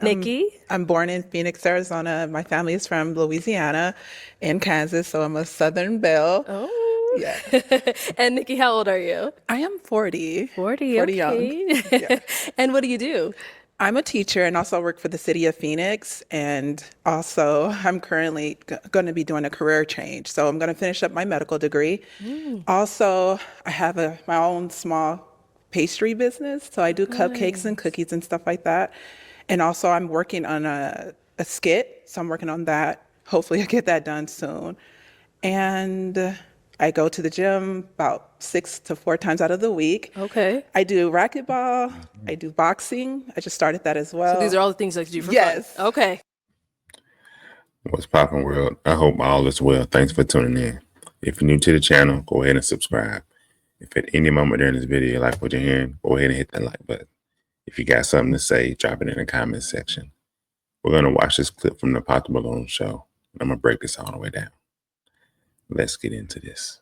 Nikki. I'm born in Phoenix, Arizona. My family is from Louisiana and Kansas, so I'm a Southern belle. Oh. Yeah. And Nikki, how old are you? I am 40, 40, 40 young. okay. Yeah. And what do you do? I'm a teacher and also work for the city of Phoenix. And also, I'm currently going to be doing a career change. So I'm going to finish up my medical degree. Mm, Also, I have my own small pastry business. So I do cupcakes and nice. cookies and stuff like that. And also, I'm working on a skit. So I'm working on that. Hopefully, I get that done soon. And I go to the gym about 6 to 4 times out of the week. Okay. I do racquetball. I do boxing. I just started that as So these well. are all the things that you do for fun. Yes. Okay. What's poppin', world? I hope all is well. Thanks for tuning in. If you're new to the channel, go ahead and subscribe. If at any moment during this video you like what you're hearing, go ahead and hit that like button. If you got something to say, drop it in the comment section. We're going to watch this clip from the Pop the Balloon show. I'm going to break this all the way down. Let's get into this.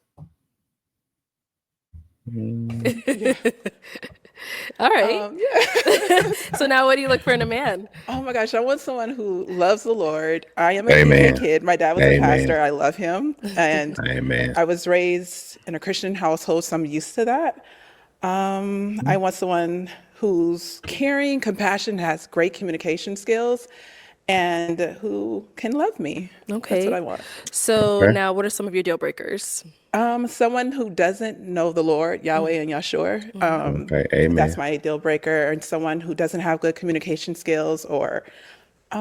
All right. Yeah. So now what do you look for in a man? Oh my gosh, I want someone who loves the Lord. I am a Amen. Union kid. My dad was a Amen. pastor. I love him. And Amen. I was raised in a Christian household, so I'm used to that. I want someone who's caring, compassionate, has great communication skills, and who can love me. That's what I Okay. want. So Okay. now what are some of your deal breakers? Someone who doesn't know the Lord, Yahweh and Yahshua. Okay. That's Amen. my deal breaker. And someone who doesn't have good communication skills, or that's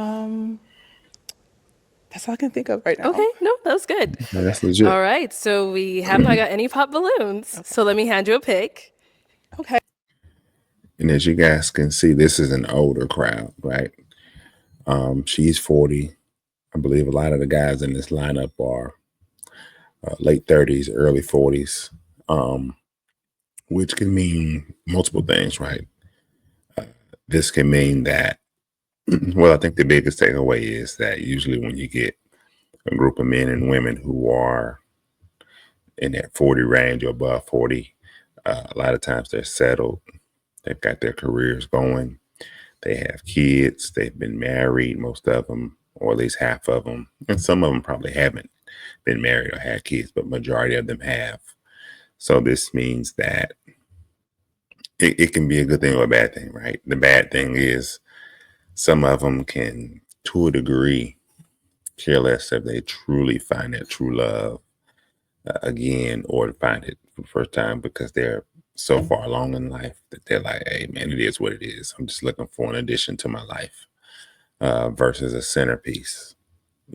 all I can think of right now. Okay, no, that was good. No, that's legit. All right, so we have not got any pop balloons. So let me hand you a pick. Okay. And as you guys can see, this is an older crowd, right? She's 40. I believe a lot of the guys in this lineup are late 30s, early 40s, which can mean multiple things, right? This can mean that, well, I think the biggest takeaway is that usually when you get a group of men and women who are in that 40 range or above 40, a lot of times they're settled, they've got their careers going, they have kids, they've been married, most of them, or at least half of them, and some of them probably haven't been married or had kids, but majority of them have. So this means that it can be a good thing or a bad thing, right? The bad thing is some of them can, to a degree, care less if they truly find that true love again, or to find it for the first time because they're so far along in life that they're like, hey, man, it is what it is. I'm just looking for an addition to my life versus a centerpiece.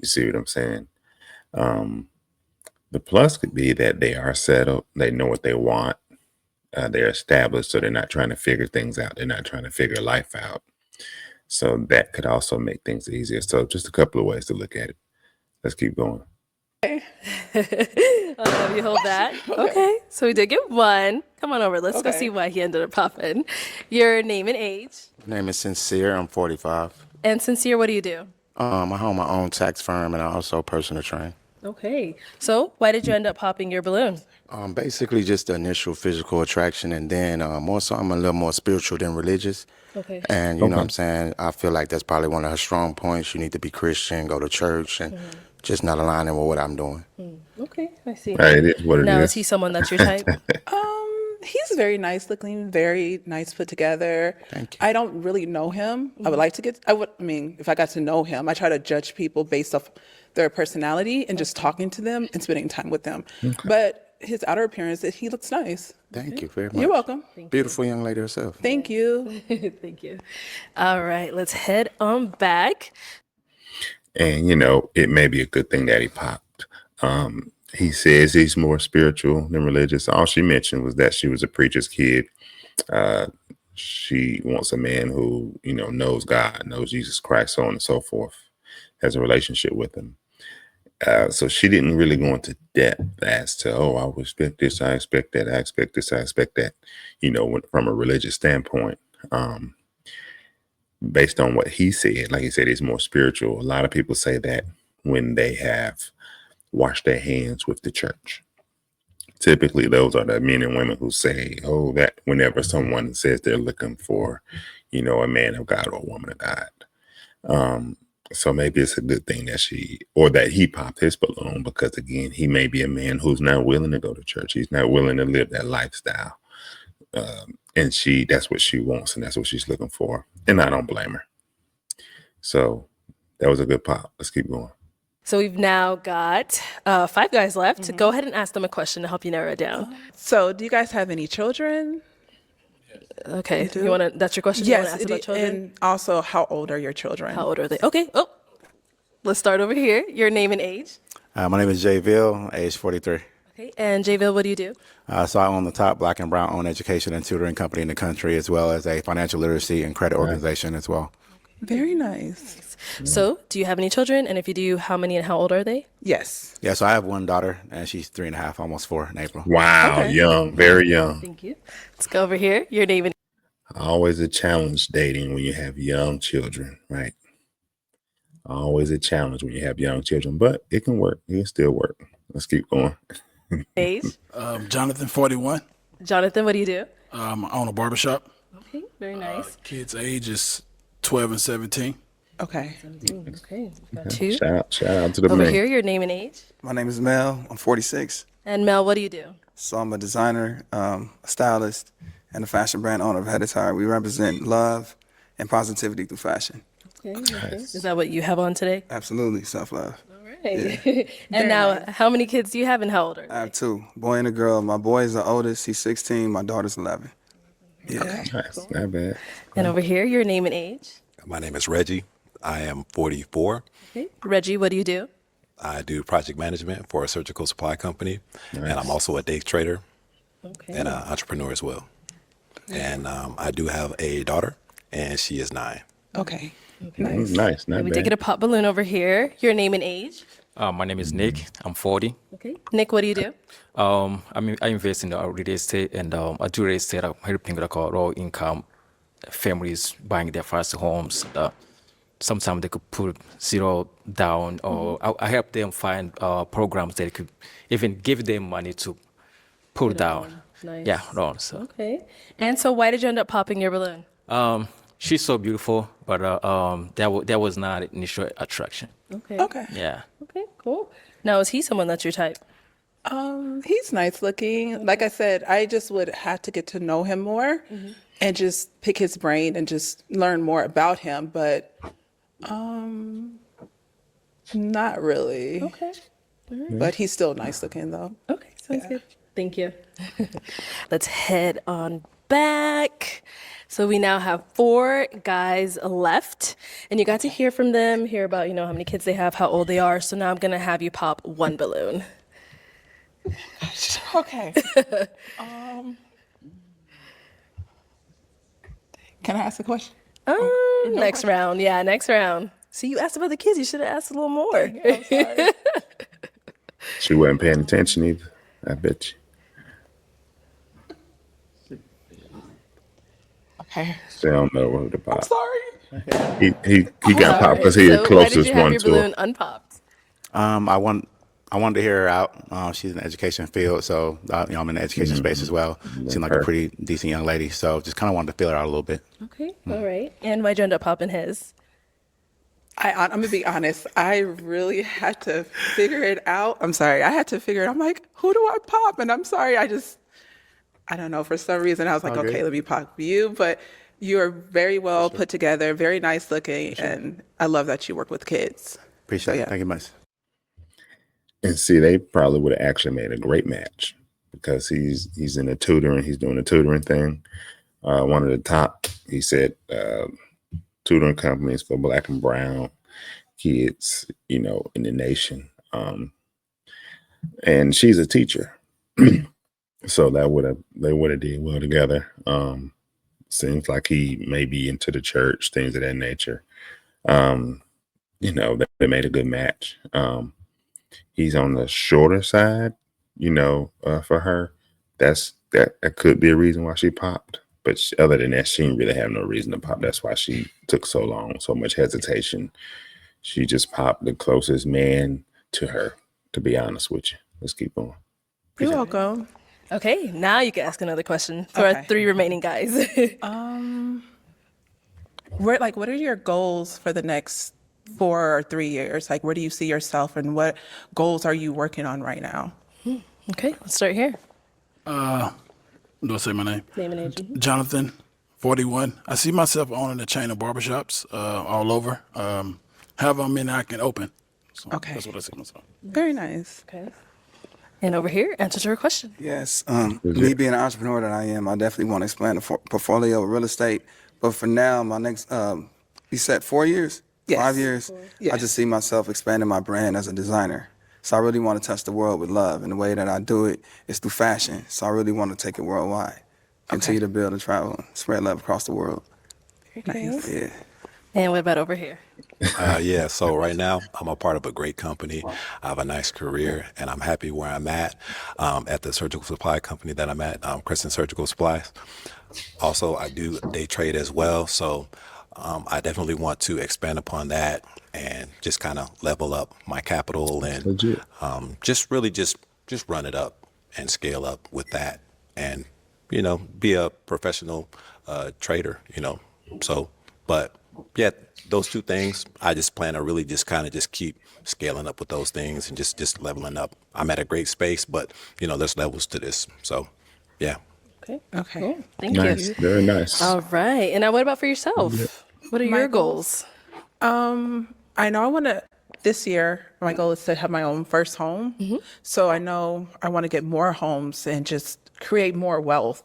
You see what I'm saying? The plus could be that they are settled. They know what they want. They're established, so they're not trying to figure things out. They're not trying to figure life out. So that could also make things easier. So just a couple of ways to look at it. Let's keep going. I'll have you hold that. Okay, so we did get one. Come on over. Let's go Okay. see why he ended up popping. Your name and age. My name is Sincere. I'm 45. And Sincere, what do you do? I own my own tax firm and I also personal train. Okay, so why did you end up popping your balloon? Basically just the initial physical attraction, and then more so I'm a little more spiritual than religious. Okay. And you know what I'm saying? I feel like that's probably one of her strong points. You need to be Christian, go to church, and just not aligning with what I'm doing. Okay, I see. Hey, it is what it Now, is. is he someone that's your type? He's very nice looking, very nice put together. Thank you. I don't really know him. I would like to if I got to know him, I try to judge people based off their personality and just talking to them and spending time with them. But his outer appearance, he looks nice. Thank you very much. You're welcome. Beautiful young lady herself. Thank you. Thank you. All right, let's head on back. And, you know, it may be a good thing that he popped. He says he's more spiritual than religious. All she mentioned was that she was a preacher's kid. She wants a man who, you know, knows God, knows Jesus Christ, so on and so forth, has a relationship with him. So she didn't really go into depth as to, oh, I would expect this, I expect that, I expect this, I expect that, you know, from a religious standpoint. Based on what he said, like he said, he's more spiritual. A lot of people say that when they have washed their hands with the church. Typically, those are the men and women who say, oh, that whenever someone says they're looking for, you know, a man of God or a woman of God. So maybe it's a good thing that he popped his balloon, because again, he may be a man who's not willing to go to church. He's not willing to live that lifestyle. And that's what she wants, and that's what she's looking for. And I don't blame her. So that was a good pop. Let's keep going. So we've now got 5 guys left. Go ahead and ask them a question to help you narrow it down. So, do you guys have any children? Okay, you want to? That's your question. You Yes, wanna ask about children? and also, how old are your children? How old are they? Okay. Oh, let's start over here. Your name and age. My name is Jay Ville, age 43. Okay. And Jayville, what do you do? So I own the top Black and Brown owned education and tutoring company in the country, as well as a financial literacy and credit organization as well. Very nice. So, do you have any children? And if you do, how many and how old are they? Yes. Yeah, so I have one daughter, and she's 3.5, almost 4 in April. Wow, Okay. young, very young. Thank you. Let's go over here. Your name and Always a challenge dating when you have young children, right? Always a challenge when you have young children, but it can work. It can still work. Let's keep going. age. Jonathan, 41. Jonathan, what do you do? I own a barbershop. Okay, very nice. Kids' age is 12 and 17. Okay. Okay, we've got 2. Shout out to the Over man. here, your name and age. My name is Mel. I'm 46. And Mel, what do you do? So I'm a designer, a stylist, and a fashion brand owner of Head Attire. We represent love and positivity through fashion. Okay. Is that what you have on today? Absolutely, self-love. Right. And now, how many kids do you have and how old are I they? have 2, boy and a girl. My boy is the oldest. He's 16. My daughter's 11. Yeah. Nice, not bad. And over here, your name and age. My name is Reggie. I am 44. Okay. Reggie, what do you do? I do project management for a surgical supply company, and I'm also a day trader Okay. and an entrepreneur as well. And I do have a daughter, and she is 9. Okay. Nice, not We bad. did get a pop balloon over here. Your name and age. My name is Nick. I'm 40. Okay. Nick, what do you do? I invest in real estate, and I do real estate. I'm helping low income families buying their first homes. Sometimes they could put 0 down, or I help them find programs that could even give them money to put down. Nice. Yeah, loan. So Okay. And so, why did you end up popping your balloon? she's so beautiful, but that was not initial attraction. Okay. Okay. Yeah. Okay. Cool. Now, is he someone that's your type? He's nice looking. Like I said, I just would have to get to know him more and just pick his brain and just learn more about him. But not really. Okay. But he's still nice looking though. Okay. Sounds good. Thank you. Let's head on back. So we now have 4 guys left, and you got to hear from them, hear about, how many kids they have, how old they are. So now I'm going to have you pop 1 balloon. Okay. Can I ask a question? Next round. Yeah, next round. See, you asked about the kids. You should have asked a little more. I'm sorry. She wasn't paying attention either. I bet you. Okay. She don't know who to pop. Sorry. He got popped because he the So why did closest you have one your to her. balloon unpopped? I wanted to hear her out. She's in the education field, so I'm in the education space as well. Seemed like a her. pretty decent young lady, so just kind of wanted to feel her out a little bit. Okay. All right. And why'd you end up popping his? I'm gonna be honest. I really had to figure it out. I'm sorry. I had to figure it. I'm like, who do I pop? And I'm sorry. I don't know. For some reason, I was like, All good. okay, let me pop you. But you are very well put together, very nice looking, and I love that you work with kids. Appreciate yeah. it. Thank you much. And see, they probably would have actually made a great match because he's in the tutoring. He's doing the tutoring thing. One of the top, he said, tutoring companies for Black and brown kids, in the nation. And she's a teacher. So they would have did well together. Seems like he may be into the church, things of that nature. They made a good match. He's on the shorter side, for her. That could be a reason why she popped. But other than that, she didn't really have no reason to pop. That's why she took so long, so much hesitation. She just popped the closest man to her, to be honest with you. Let's keep going. You're welcome. Okay. Now you can ask another question for our Okay. 3 remaining guys. What are your goals for the next 4 or 3 years? Like, where do you see yourself, and what goals are you working on right now? Okay, let's start here. Do I say my name? Name and age. Jonathan, 41. I see myself owning a chain of barbershops all over. However many I can open. So Okay. That's what I see myself. Very nice. Okay. And over here, answer to her question. Yes. Me being an entrepreneur that I am, I definitely want to expand the portfolio of real estate. But for now, my next, you said 4 years? Yes. 5 years? Yes. I just see myself expanding my brand as a designer. So I really want to touch the world with love. And the way that I do it is through fashion. So I really want to take it worldwide. Continue to build and travel, spread love across the world. Nice. Yeah. And what about over here? Yeah, so right now I'm a part of a great company. I have a nice career, and I'm happy where I'm at the surgical supply company that I'm at, Crescent Surgical Supplies. Also, I do day trade as well, so I definitely want to expand upon that and just kind of level up my capital and Legit. just really just run it up and scale up with that, and be a professional trader. So, but yeah, those two things, I just plan to really just kind of just keep scaling up with those things and just leveling up. I'm at a great space, but there's levels to this. So, yeah. Okay. Okay. Cool. Thank Nice. you. Very nice. All right. And now what about for yourself? What are My your goals? goals? I know I want to, this year, my goal is to have my own first home. So I know I want to get more homes and just create more wealth.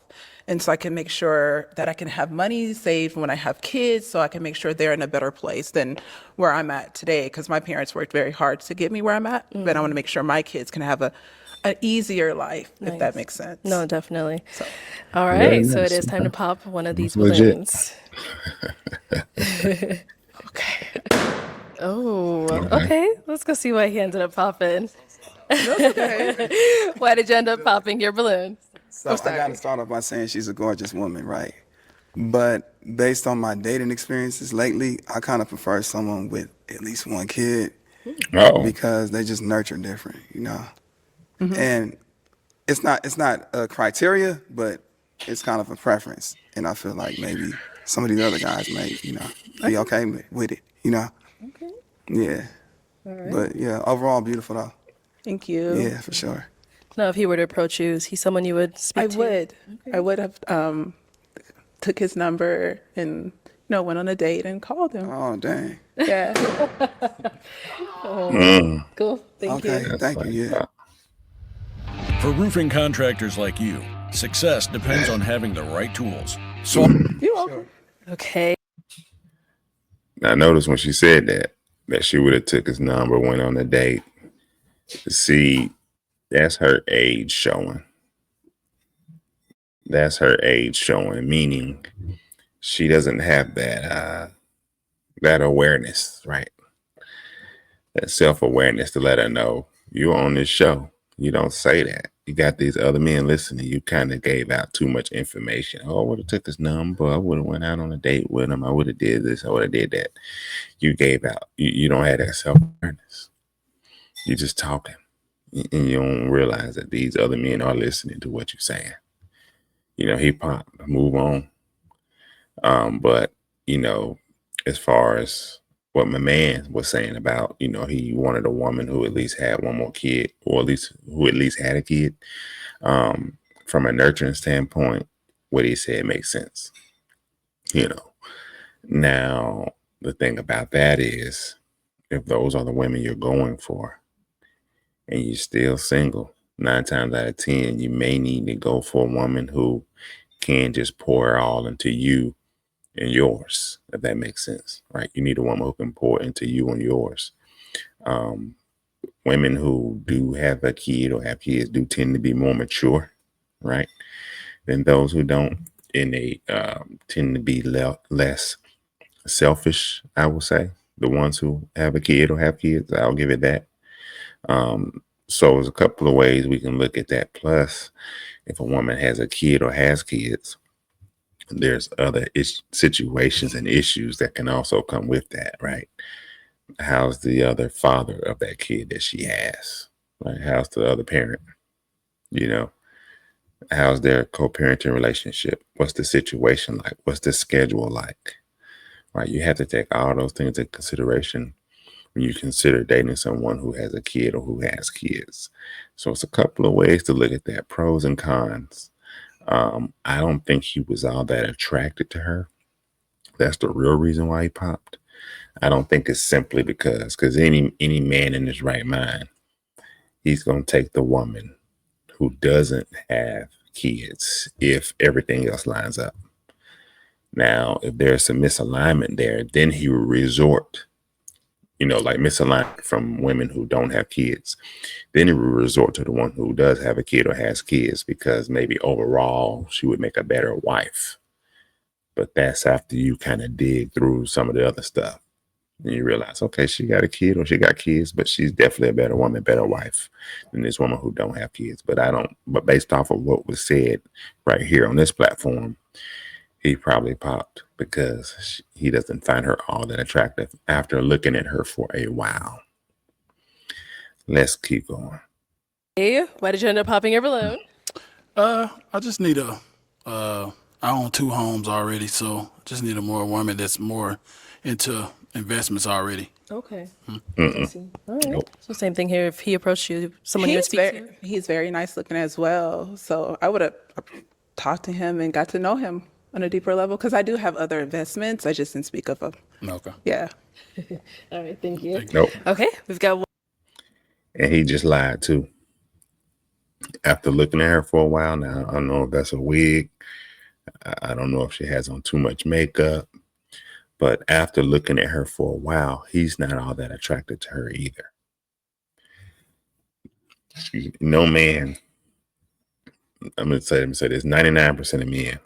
And so I can make sure that I can have money saved when I have kids, so I can make sure they're in a better place than where I'm at today. Because my parents worked very hard to get me where I'm at, but I want to make sure my kids can have an easier life, if that makes sense. No, definitely. So, All Very right. So it nice. is time to pop one of these Legit. balloons. okay. Oh, okay. Let's go see why he ended up popping. Okay. Why did you end up popping your balloon? So I got to start off by saying she's a gorgeous woman, right? But based on my dating experiences lately, I kind of prefer someone with at least one kid Oh, because they just nurture different, And it's not a criteria, but it's kind of a preference. And I feel like maybe some of these other guys may, be okay with it, Okay. Yeah. All right. But yeah, overall beautiful though. Thank you. Yeah, for sure. Now, if he were to approach you, is he someone you would speak I to? would. I would have took his number and went on a date and called him. Oh, dang. Yeah. Cool. Thank Okay, you. thank you. Yeah. For roofing contractors like you, success depends on having the right tools. So You're welcome. Okay. I noticed when she said that she would have took his number, went on a date. See, that's her age showing. That's her age showing, meaning she doesn't have that awareness, right? That self-awareness to let her know you're on this show. You don't say that. You got these other men listening. You kind of gave out too much information. Oh, I would have took his number. I would have went out on a date with him. I would have did this. I would have did that. You gave out. You don't have that self-awareness. You're just talking. And you don't realize that these other men are listening to what you're saying. He popped. Move on. But, as far as what my man was saying about, he wanted a woman who at least had one more kid, or who at least had a kid. From a nurturing standpoint, what he said makes sense. Now, the thing about that is, if those are the women you're going for and you're still single, 9 times out of 10, you may need to go for a woman who can just pour it all into you and yours, if that makes sense, right? You need a woman who can pour into you and yours. Women who do have a kid or have kids do tend to be more mature, right, than those who don't, and they tend to be less selfish, I will say. The ones who have a kid or have kids, I'll give it that. So there's a couple of ways we can look at that. Plus, if a woman has a kid or has kids, there's other situations and issues that can also come with that, right? How's the other father of that kid that she has, right? How's the other parent? How's their co-parenting relationship? What's the situation like? What's the schedule like? right? You have to take all those things into consideration when you consider dating someone who has a kid or who has kids. So it's a couple of ways to look at that, pros and cons. I don't think he was all that attracted to her. That's the real reason why he popped. I don't think it's simply because any man in his right mind, he's gonna take the woman who doesn't have kids if everything else lines up. Now, if there's some misalignment there, then he will resort, like misalignment from women who don't have kids. Then he will resort to the one who does have a kid or has kids because maybe overall she would make a better wife. But that's after you kind of dig through some of the other stuff. And you realize, okay, she got a kid or she got kids, but she's definitely a better woman, better wife than this woman who don't have kids. But based off of what was said right here on this platform, he probably popped because he doesn't find her all that attractive after looking at her for a while. Let's keep going. Hey, why did you end up popping your balloon? I just need I own 2 homes already, so I just need a more woman that's more into investments already. Okay. I see. All right. Nope. So same thing here. If he approached you, someone you would speak to? He's very nice looking as well. So I would have talked to him and got to know him on a deeper level because I do have other investments. I just didn't speak of them. Okay. Yeah. All right. Thank you. Nope. Okay. We've got one. And he just lied too. After looking at her for a while now, I don't know if that's a wig. I don't know if she has on too much makeup. But after looking at her for a while, he's not all that attracted to her either. No man, I'm going to say this, 99% of men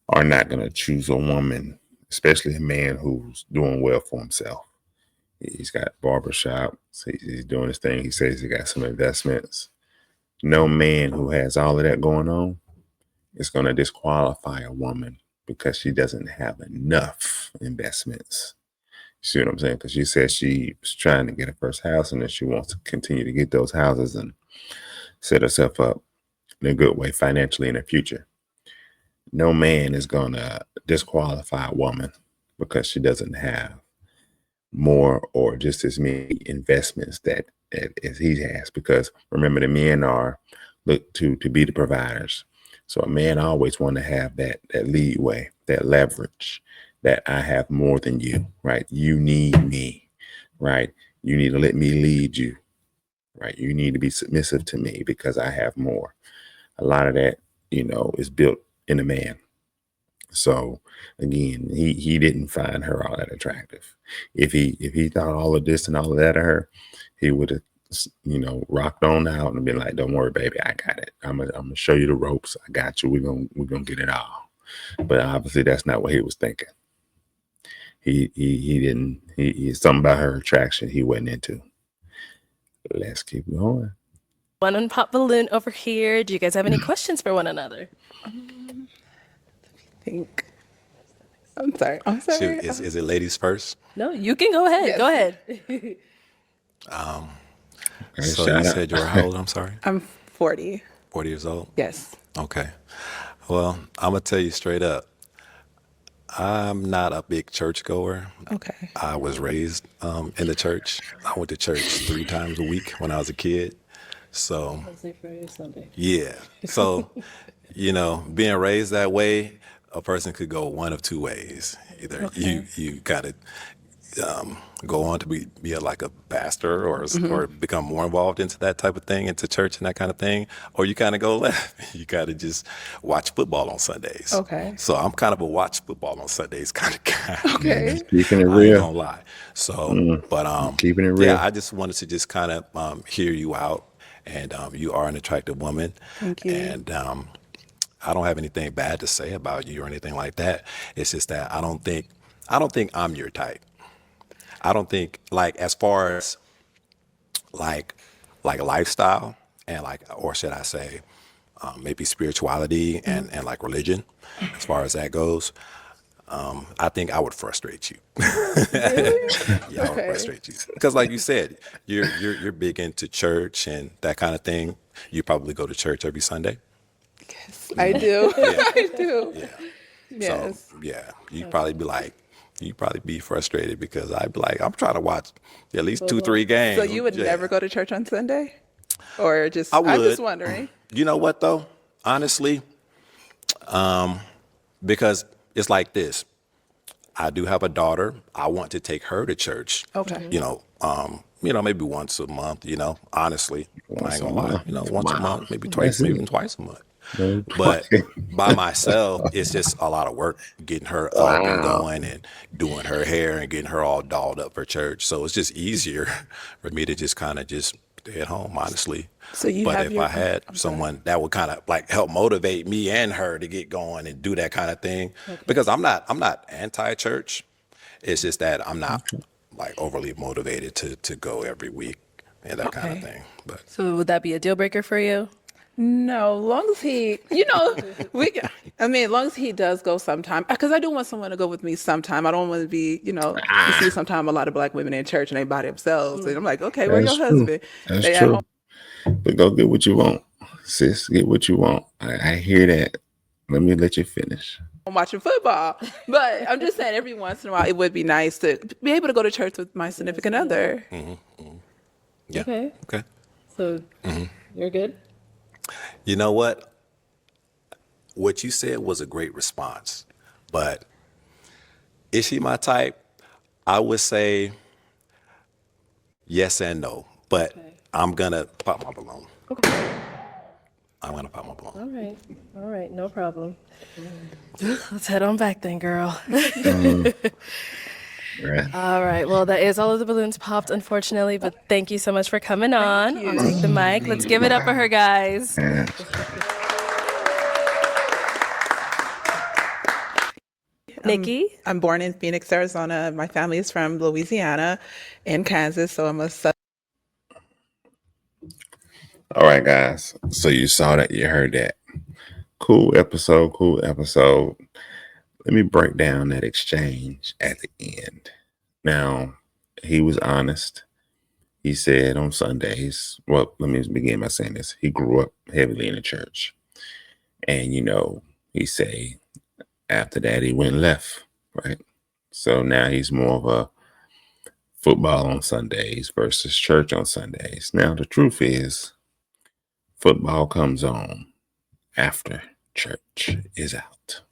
are not going to choose a woman, especially a man who's doing well for himself. He's got barbershop. He's doing his thing. He says he got some investments. No man who has all of that going on is going to disqualify a woman because she doesn't have enough investments. You see what I'm saying? Because she says she was trying to get her first house and then she wants to continue to get those houses and set herself up in a good way financially in the future. No man is going to disqualify a woman because she doesn't have more or just as many investments that as he has. Because remember, the men are looked to be the providers. So a man always want to have that leeway, that leverage, that I have more than you, right? You need me, right? You need to let me lead you, right? You need to be submissive to me because I have more. A lot of that, is built in a man. So again, he didn't find her all that attractive. If he thought all of this and all of that of her, he would have, rocked on out and been like, "Don't worry, baby, I got it. I'm gonna show you the ropes. I got you. We're gonna get it all." But obviously, that's not what he was thinking. He didn't. He something about her attraction he wasn't into. Let's keep going. One on pop balloon over here. Do you guys have any questions for one another? I'm sorry. Shoot, is it ladies first? No, you can go ahead. Yes. Go ahead. So you said you were how old? I'm sorry. I'm 40. 40 years old? Yes. Okay. Well, I'm going to tell you straight up. I'm not a big churchgoer. Okay. I was raised in the church. I went to church 3 times a week when I was a kid. So, yeah. So, being raised that way, a person could go one of 2 ways. Either you got to go on to be like a pastor or become more involved into that type of thing, into church and that kind of thing, or you kind of go left. You got to just watch football on Sundays. Okay. So I'm kind of a watch football on Sundays kind of guy. Okay. Keeping it I ain't real. gonna lie. So, but keeping it real. yeah, I just wanted to just kind of hear you out, and you are an attractive woman. Thank you. And I don't have anything bad to say about you or anything like that. It's just that I don't think I'm your type. I don't think, like, as far as like lifestyle and or should I say maybe spirituality and like religion, as far as that goes, I think I would frustrate you. Yeah, I would frustrate you because, like you said, you're big into church and that kind of thing. You probably go to church every Sunday. Yes, I do. Yeah. I do. Yeah. Yes. So yeah, you'd probably be like, you'd probably be frustrated because I'd be like, I'm trying to watch at least 2-3 games. So you would never go to church on Sunday? Or just, I I'm just would. wondering. You know what though? Honestly, because it's like this. I do have a daughter. I want to take her to church. Okay. Maybe once a month, honestly. I ain't gonna lie. Once a month, maybe That's twice, maybe it. even twice a month. No, But by myself, it's just a lot of work getting her up and wow. going and doing her hair and getting her all dolled up for church. So it's just easier for me to just kind of just stay at home, honestly. So you But have if your, I had I'm sorry. someone that would kind of like help motivate me and her to get going and do that kind of thing, because I'm not anti-church. It's just that I'm not like overly motivated to go every week and that kind of Okay. thing. But So would that be a deal breaker for you? No, long as he, as long as he does go sometime, because I do want someone to go with me sometime. I don't want to be, you see sometime a lot of black women in church and they by themselves. And I'm like, okay, where's That's your true. husband? That's They at home true. But go get what you want, sis. Get what you want. I hear that. Let me let you finish. watching football. But I'm just saying every once in a while, it would be nice to be able to go to church with my significant other. yeah. Okay. Okay. So you're good? You know what? What you said was a great response. But is she my type? I would say yes and no. But I'm gonna pop my balloon. Okay. I'm gonna pop my balloon. All right, no problem. Let's head on back then, girl. Right. All right, well, that is all of the balloons popped, unfortunately, but thank you so much for coming on. I'll take the mic. Let's give it up for her, guys. Yeah. Nikki? I'm born in Phoenix, Arizona. My family is from Louisiana and Kansas, so I'm a All right, guys. So you saw that, you heard that. Cool episode. Cool episode. Let me break down that exchange at the end. Now, he was honest. He said on Sundays, well, let me begin by saying this. He grew up heavily in the church. And, he say after that, he went left, right? So now he's more of a football on Sundays versus church on Sundays. Now, the truth is, football comes on after church is out.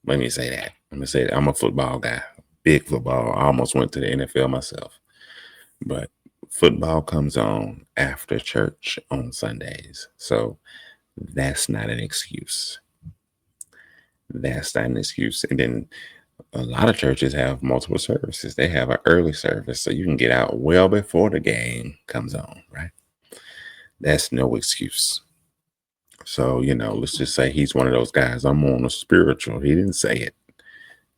Let me say that. Let me say that. I'm a football guy, big football. I almost went to the NFL myself. But football comes on after church on Sundays. So that's not an excuse. That's not an excuse. And then a lot of churches have multiple services. They have an early service, so you can get out well before the game comes on, right? That's no excuse. So, let's just say he's one of those guys. I'm on a spiritual. He didn't say it,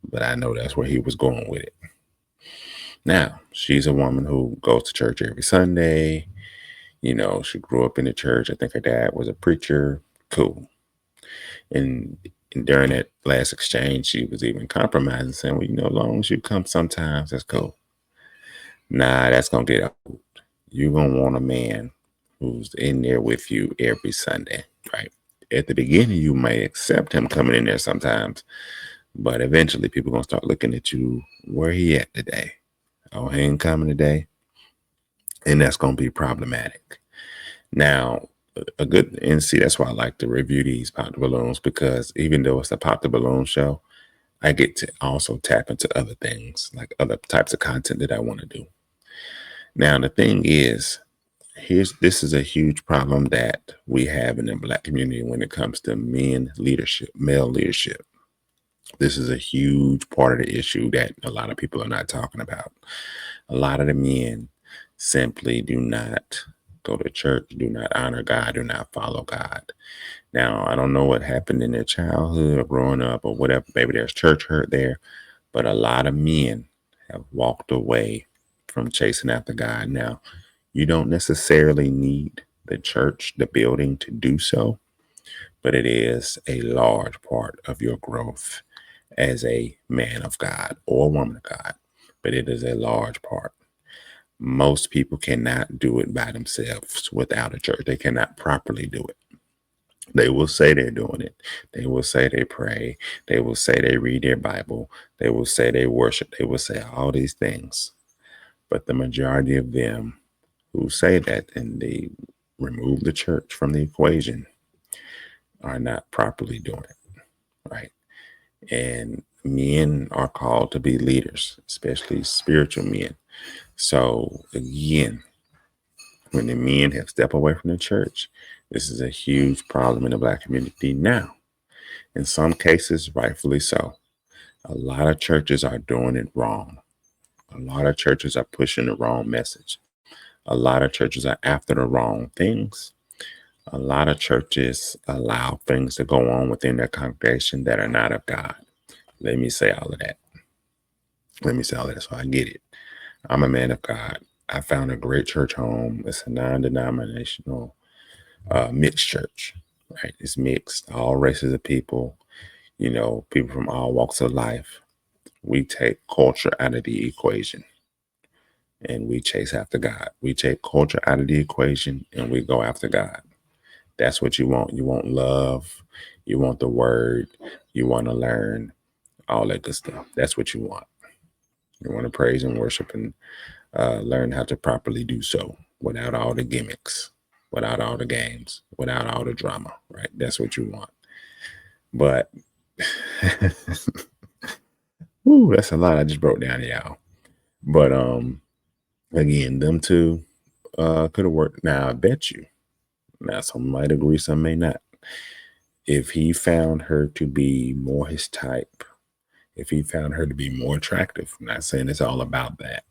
but I know that's where he was going with it. Now, she's a woman who goes to church every Sunday. She grew up in the church. I think her dad was a preacher. Cool. And during that last exchange, she was even compromising, saying, well, as long as you come sometimes, that's cool. Nah, that's going to get old. You're going to want a man who's in there with you every Sunday, right? At the beginning, you may accept him coming in there sometimes, but eventually people going to start looking at you, where he at today? Oh, he ain't coming today. And that's going to be problematic. Now, and see, that's why I like to review these Pop the Balloons, because even though it's a Pop the Balloon show, I get to also tap into other things, like other types of content that I want to do. Now, the thing is, this is a huge problem that we have in the Black community when it comes to male leadership. This is a huge part of the issue that a lot of people are not talking about. A lot of the men simply do not go to church, do not honor God, do not follow God. Now, I don't know what happened in their childhood or growing up or whatever. Maybe there's church hurt there, but a lot of men have walked away from chasing after God. Now, you don't necessarily need the church, the building to do so, but it is a large part of your growth as a man of God or woman of God, but it is a large part. Most people cannot do it by themselves without a church. They cannot properly do it. They will say they're doing it. They will say they pray. They will say they read their Bible. They will say they worship. They will say all these things. But the majority of them who say that and they remove the church from the equation are not properly doing it, right? And men are called to be leaders, especially spiritual men. So again, when the men have stepped away from the church, this is a huge problem in the Black community now. In some cases, rightfully so. A lot of churches are doing it wrong. A lot of churches are pushing the wrong message. A lot of churches are after the wrong things. A lot of churches allow things to go on within their congregation that are not of God. Let me say all of that. So I get it. I'm a man of God. I found a great church home. It's a non-denominational mixed church, right? It's mixed, all races of people, people from all walks of life. We take culture out of the equation and we chase after God. We take culture out of the equation and we go after God. That's what you want. You want love. You want the word. You want to learn all that good stuff. That's what you want. You want to praise and worship and learn how to properly do so without all the gimmicks, without all the games, without all the drama, right? That's what you want. But woo, that's a lot I just broke down to y'all. But again, them two could have worked. Now, I bet you. Now, some might agree, some may not. If he found her to be more his type, if he found her to be more attractive, I'm not saying it's all about that.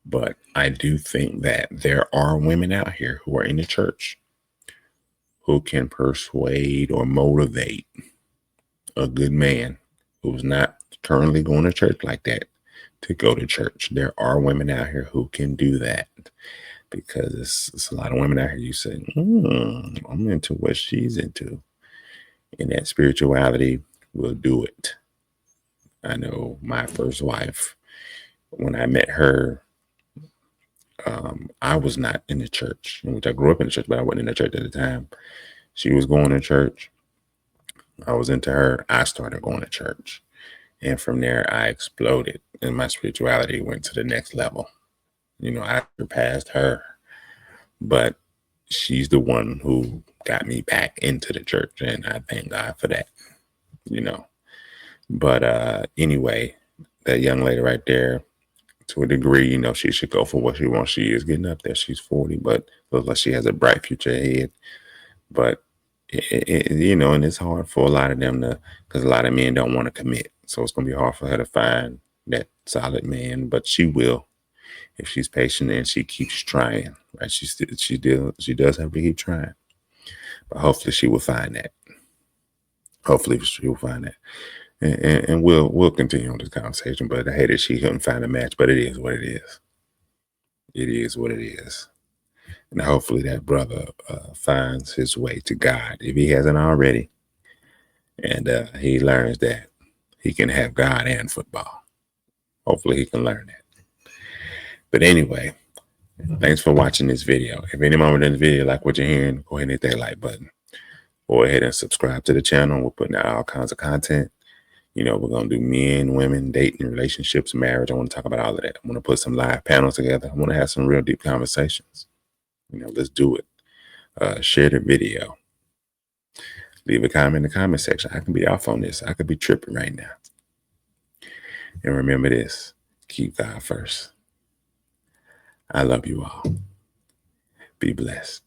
But I do think that there are women out here who are in the church who can persuade or motivate a good man who's not currently going to church like that to go to church. There are women out here who can do that because it's a lot of women out here. You say, I'm into what she's into. And that spirituality will do it. I know my first wife, when I met her, I was not in the church, which I grew up in the church, but I wasn't in the church at the time. She was going to church. I was into her. I started going to church. And from there, I exploded and my spirituality went to the next level. I surpassed her, but she's the one who got me back into the church. And I thank God for that, But anyway, that young lady right there, to a degree, she should go for what she wants. She is getting up there. She's 40, but looks like she has a bright future ahead. But, and it's hard for a lot of them because a lot of men don't want to commit. So it's going to be hard for her to find that solid man, but she will if she's patient and she keeps trying, right? She does have to keep trying, but hopefully she will find that. And we'll continue on this conversation, but I hate that she couldn't find a match, but it is what it is. It is what it is. And hopefully that brother finds his way to God if he hasn't already. And he learns that he can have God and football. Hopefully he can learn that. But anyway, thanks for watching this video. If any moment in the video like what you're hearing, go ahead and hit that like button. Go ahead and subscribe to the channel. We're putting out all kinds of content. We're going to do men, women, dating, relationships, marriage. I want to talk about all of that. I want to put some live panels together. I want to have some real deep conversations. Let's do it. Share the video. Leave a comment in the comment section. I can be off on this. I could be tripping right now. And remember this. Keep God first. I love you all. Be blessed.